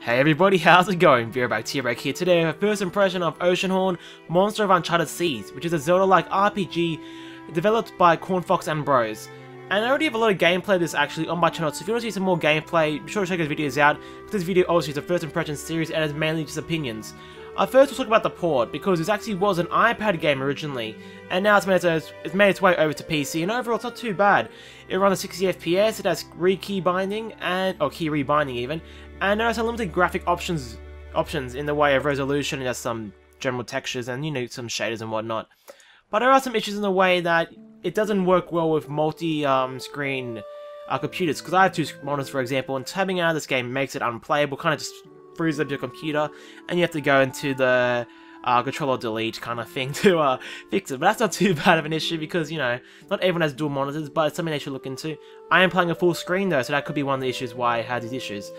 Hey everybody, how's it going? Back here today with a first impression of Oceanhorn, Monster of Uncharted Seas, which is a Zelda-like RPG developed by Cornfox and Bros. And I already have a lot of gameplay of this actually on my channel, so if you want to see some more gameplay, be sure to check those videos out. This video obviously is a first impression series and is mainly just opinions. First we'll talk about the port, because this actually was an iPad game originally, and now it's made its way over to PC, and overall it's not too bad. It runs at 60 FPS, it has key rebinding, even, and there are some limited graphic options in the way of resolution. It has some general textures and, you know, some shaders and whatnot. But there are some issues in the way that it doesn't work well with multi-screen computers, because I have two monitors, for example, and tabbing out of this game makes it unplayable, kind of just freezes up your computer, and you have to go into the control delete kind of thing to fix it. But that's not too bad of an issue because, you know, not everyone has dual monitors, but it's something they should look into. I am playing a full screen though, so that could be one of the issues why it had these issues.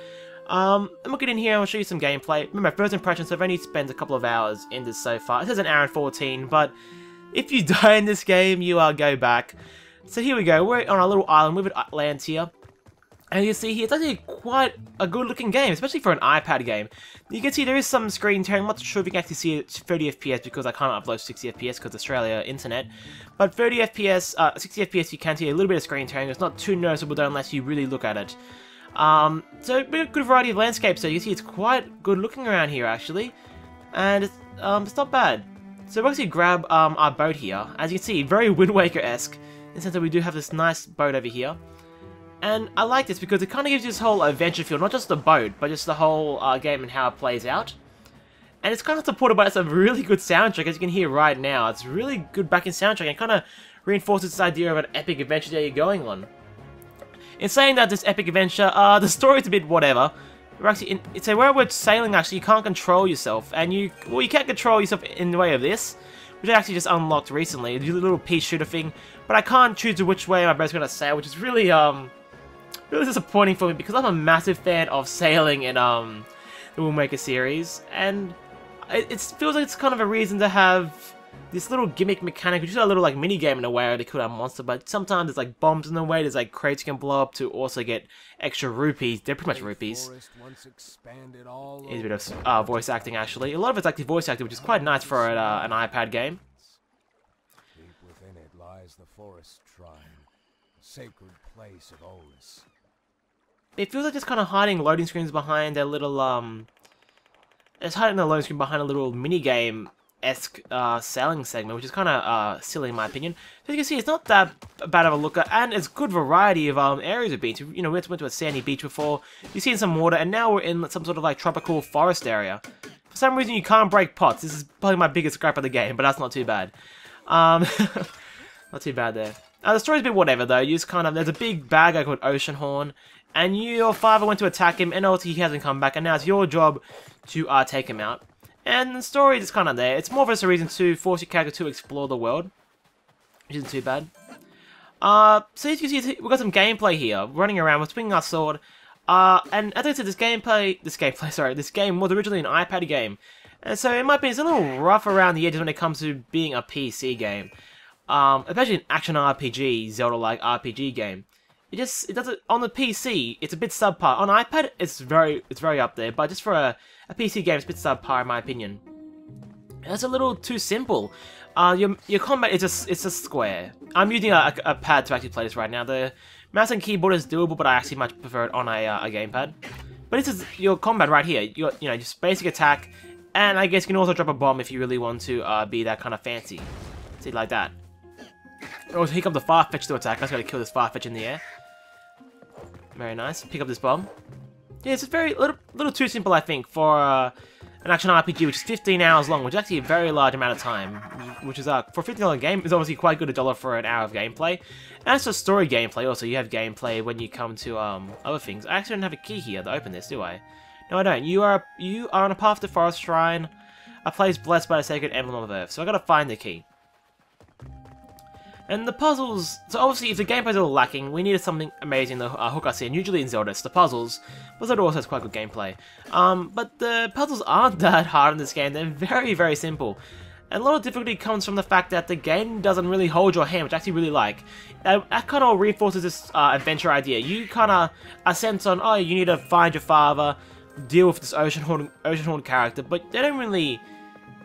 I'm looking in here, I'll show you some gameplay. Remember, first impressions, so I've only spent a couple of hours in this so far. It says an hour and 14, but if you die in this game, you go back. So here we go, we're on a little island with lands here. And you can see here, it's actually quite a good looking game, especially for an iPad game. You can see there is some screen tearing. I'm not sure if you can actually see it at 30 FPS because I can't upload 60 FPS because Australia internet. But 30 FPS, 60 FPS you can see a little bit of screen tearing. It's not too noticeable though unless you really look at it. So a good variety of landscapes, so you can see it's quite good looking around here actually. And it's not bad. So we'll actually grab our boat here. As you can see, very Wind Waker-esque, in the sense that we do have this nice boat over here. And I like this because it kind of gives you this whole adventure feel, not just the boat, but just the whole game and how it plays out. And it's kind of supported by some really good soundtrack, as you can hear right now. It's really good backing soundtrack, and it kind of reinforces this idea of an epic adventure that you're going on. In saying that, this epic adventure, the story's a bit whatever. We're actually so where we're sailing, actually, you can't control yourself, and you can't control yourself in the way of this, which I actually just unlocked recently. The little pea shooter thing, but I can't choose which way my boat's gonna sail, which is really really disappointing for me because I'm a massive fan of sailing in the Wind Waker series, and it feels like it's kind of a reason to have this little gimmick mechanic, which is a little like mini game in a way where they could have monster, but sometimes there's like bombs in the way, there's like crates you can blow up to also get extra rupees. They're pretty much rupees. Here's a bit of voice acting actually. A lot of it's actually voice acting, which is quite nice for an iPad game. Deep within it lies the forest shrine, a sacred place of Olus. It feels like it's kind of hiding loading screens behind a little it's hiding the loading screen behind a little mini game-esque sailing segment, which is kind of silly in my opinion. So you can see, it's not that bad of a looker, and it's good variety of areas of beach. You know, we went to a sandy beach before. You've seen some water, and now we're in some sort of like tropical forest area. For some reason, you can't break pots. This is probably my biggest gripe of the game, but that's not too bad. Not too bad there. The story's a bit whatever though. You just kind of, there's a big bad guy called Oceanhorn, and your father went to attack him, and obviously he hasn't come back, and now it's your job to take him out. And the story is kind of there. It's more of just a reason to force your character to explore the world, which isn't too bad. So as you can see, we've got some gameplay here. We're running around, we're swinging our sword, and as I said, this game was originally an iPad game, and so in my opinion, it's a little rough around the edges when it comes to being a PC game. Especially an action RPG, Zelda-like RPG game. It doesn't, on the PC, it's a bit subpar. On iPad, it's very up there, but just for a PC game, it's a bit subpar in my opinion. It's a little too simple. Your combat is just square. I'm using a pad to actually play this right now. The mouse and keyboard is doable, but I actually much prefer it on a gamepad. But this is your combat right here. You know, just basic attack, and I guess you can also drop a bomb if you really want to be that kind of fancy. See, like that. Oh, pick up the Farfetch to attack. I just gotta kill this Farfetch in the air. Very nice. Pick up this bomb. Yeah, it's a little too simple, I think, for an action RPG, which is 15 hours long, which is actually a very large amount of time. Which is, for a $15 game, is obviously quite good, $1 for an hour of gameplay. And it's just story gameplay, also. You have gameplay when you come to other things. I actually don't have a key here to open this, do I? No, I don't. You are on a path to Forest Shrine, a place blessed by the sacred emblem of Earth. So I gotta find the key. And the puzzles, so obviously if the gameplay's a little lacking, we needed something amazing to hook us in. Usually in Zelda, it's the puzzles, but Zelda also has quite good gameplay. But the puzzles aren't that hard in this game, they're very, very simple. And a lot of difficulty comes from the fact that the game doesn't really hold your hand, which I actually really like. That kind of reinforces this adventure idea. You kind of a sense on, oh, you need to find your father, deal with this Oceanhorn character, but they don't really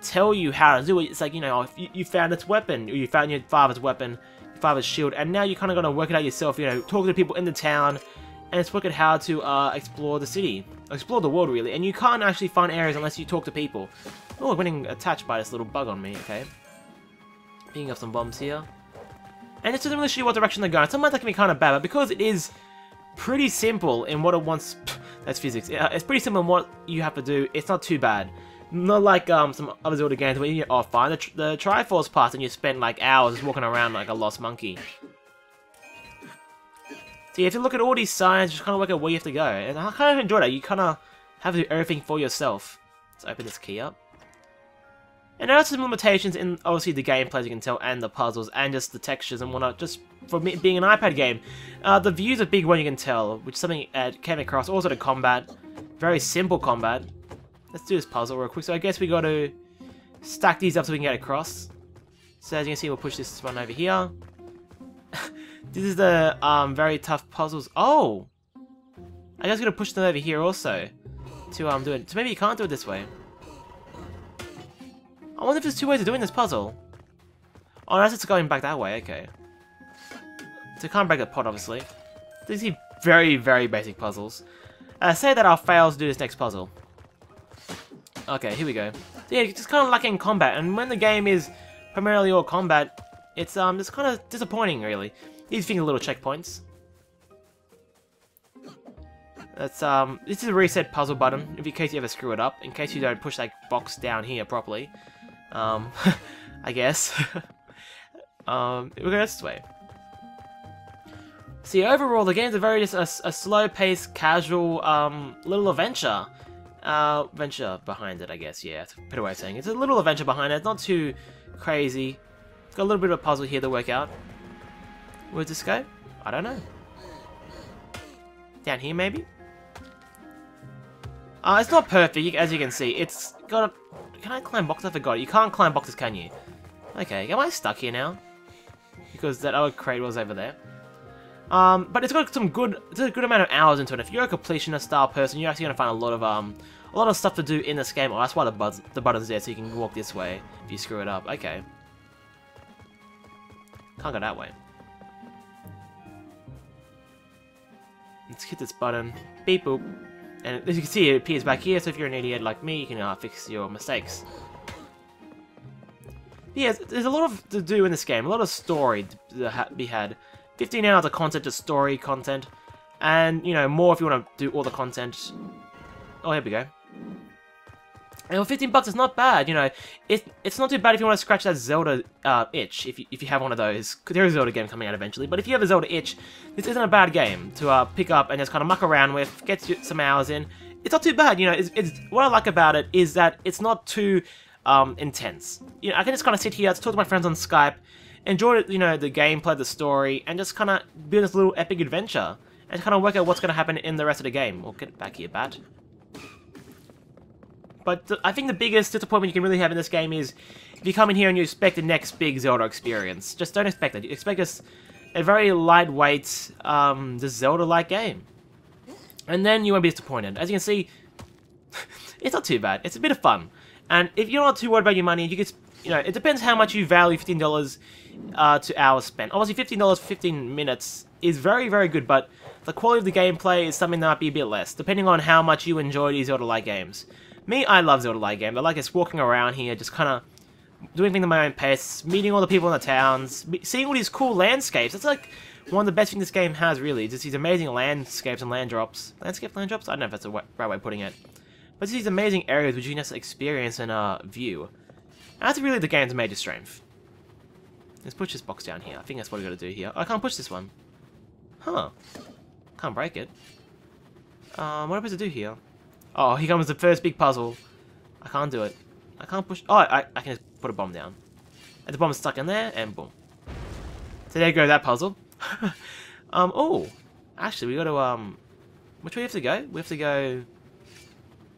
tell you how to do it. It's like, you know, if you found its weapon, or you found your father's weapon, your father's shield, and now you're kind of going to work it out yourself, you know, talk to people in the town, and it's work out how to explore the city, explore the world really, and you can't actually find areas unless you talk to people. Oh, I'm getting attached by this little bug on me, okay. Picking up some bombs here. And it doesn't really show you what direction they're going. Sometimes that can be kind of bad, but because it is pretty simple in what it wants, that's physics, it's pretty simple in what you have to do, it's not too bad. Not like some other Zelda games where you find the Triforce pass and you spend like hours just walking around like a lost monkey. So if you look at all these signs, just kind of work out where you have to go. And I kind of enjoy that, you kind of have to do everything for yourself. Let's open this key up. And there are some limitations in, obviously, the gameplay, as you can tell, and the puzzles, and just the textures and whatnot, just for me being an iPad game. The view's a big one, you can tell, which is something came across. Also the combat, very simple combat. Let's do this puzzle real quick. So I guess we got to stack these up so we can get across. So as you can see, we'll push this one over here. This is the very tough puzzles. Oh! I guess we're going to push them over here also to do it. So maybe you can't do it this way. I wonder if there's two ways of doing this puzzle. Oh, unless it's going back that way, okay. So you can't break the pot, obviously. These are very, very basic puzzles. Say that I'll fail to do this next puzzle. Okay, here we go. So yeah, it's just kind of lacking combat, and when the game is primarily all combat, it's just kind of disappointing, really. These things are little checkpoints. That's this is a reset puzzle button, in case you ever screw it up, in case you don't push that box down here properly. I guess. We'll go this way. See, overall, the game's a very just a slow-paced, casual, little adventure. Venture behind it, I guess, yeah, that's a better way of saying it. It's a little adventure behind it, it's not too crazy. It's got a little bit of a puzzle here to work out. Where'd this go? I don't know. Down here, maybe? It's not perfect, as you can see. It's got a... Can I climb boxes? I forgot. You can't climb boxes, can you? Okay, am I stuck here now? Because that other crate was over there. But it's got some good... It's a good amount of hours into it. If you're a completionist style person, you're actually going to find a lot of stuff to do in this game. Oh, that's why the button's there, so you can walk this way if you screw it up. Okay. Can't go that way. Let's hit this button. Beep boop. And as you can see, it appears back here, so if you're an idiot like me, you can fix your mistakes. Yeah, there's a lot to do in this game, a lot of story to be had. 15 hours of content, just story content, and, you know, more if you want to do all the content. Oh, here we go. And for 15 bucks, it's not bad, you know. It's not too bad if you want to scratch that Zelda itch, if you have one of those. There is a Zelda game coming out eventually, but if you have a Zelda itch, this isn't a bad game to pick up and just kind of muck around with, get some hours in. It's not too bad, you know. It's what I like about it is that it's not too intense. You know, I can just kind of sit here, talk to my friends on Skype, enjoy, you know, the gameplay, the story, and just kind of build this little epic adventure, and kind of work out what's going to happen in the rest of the game. We'll get back here, Bat. But I think the biggest disappointment you can really have in this game is if you come in here and you expect the next big Zelda experience. Just don't expect that. You expect a very lightweight, just Zelda-like game. And then you won't be disappointed. As you can see, it's not too bad. It's a bit of fun. And if you're not too worried about your money, you can, you know, it depends how much you value $15 to hours spent. Obviously, $15 for 15 minutes is very, very good, but the quality of the gameplay is something that might be a bit less, depending on how much you enjoy these Zelda-like games. Me, I love Zelda-like games. I like just walking around here, just kind of doing things at my own pace, meeting all the people in the towns, seeing all these cool landscapes. It's like one of the best things this game has, really. Just these amazing landscapes and land drops. Land drops? I don't know if that's the right way of putting it. But it's these amazing areas which you can just experience and view. And that's really the game's major strength. Let's push this box down here. I think that's what we got to do here. I can't push this one. Huh. Can't break it. What am I supposed to do here? Oh, here comes the first big puzzle. I can't do it. I can't push... Oh, I can just put a bomb down. And the bomb's stuck in there, and boom. So there you go, that puzzle. Oh. Actually, we got to, which way do we have to go? We have to go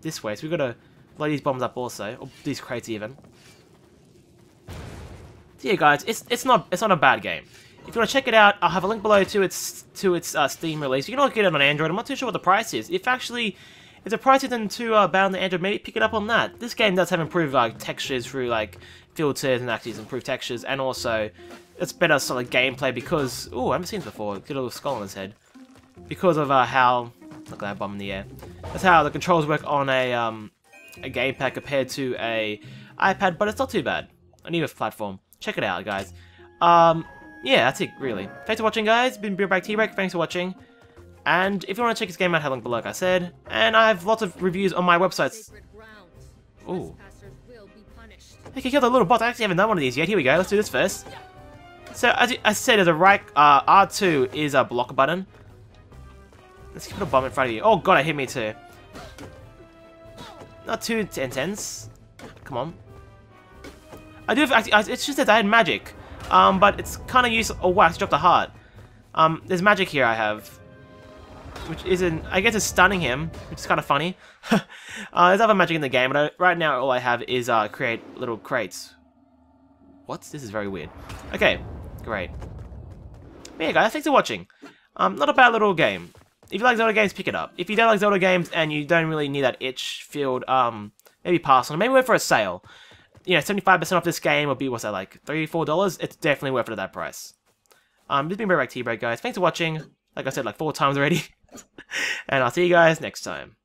this way. So we got to load these bombs up also. Or these crates even. So yeah, guys, it's not a bad game. If you want to check it out, I'll have a link below to its Steam release. You can also get it on Android. I'm not too sure what the price is. If actually... it's a pricey than to buy on the Android, maybe pick it up on that. This game does have improved like textures through like filters and actually improved textures, and also it's better solid gameplay because I haven't seen this before. Get a little skull on his head because of how look at that bomb in the air. That's how the controls work on a gamepad compared to a iPad, but it's not too bad. A new platform. Check it out, guys. Yeah, that's it, really. Thanks for watching, guys. Been Beerback T-Break. Thanks for watching. And if you want to check this game out, have a link below, like I said. And I have lots of reviews on my websites. Ooh. Hey, can you kill the little bot? I actually haven't done one of these yet. Here we go. Let's do this first. So, as I said, there's a right... R2 is a block button. Let's put a bomb in front of you. Oh, God, it hit me too. Not too intense. Come on. I do have... Actually, it's just that I had magic. But it's kind of useless... Oh, wow, I dropped a heart. There's magic here I have. Which isn't... I guess it's stunning him, which is kind of funny. There's other magic in the game, but right now all I have is create little crates. What? This is very weird. Okay, great. But yeah, guys, thanks for watching. Not a bad little game. If you like Zelda games, pick it up. If you don't like Zelda games and you don't really need that itch filled, maybe pass on it. Maybe wait for a sale. You know, 75% off this game will be, what's that, like $3, $4? It's definitely worth it at that price. This has been Break T-Break, guys. Thanks for watching. Like I said, like 4 times already. And I'll see you guys next time.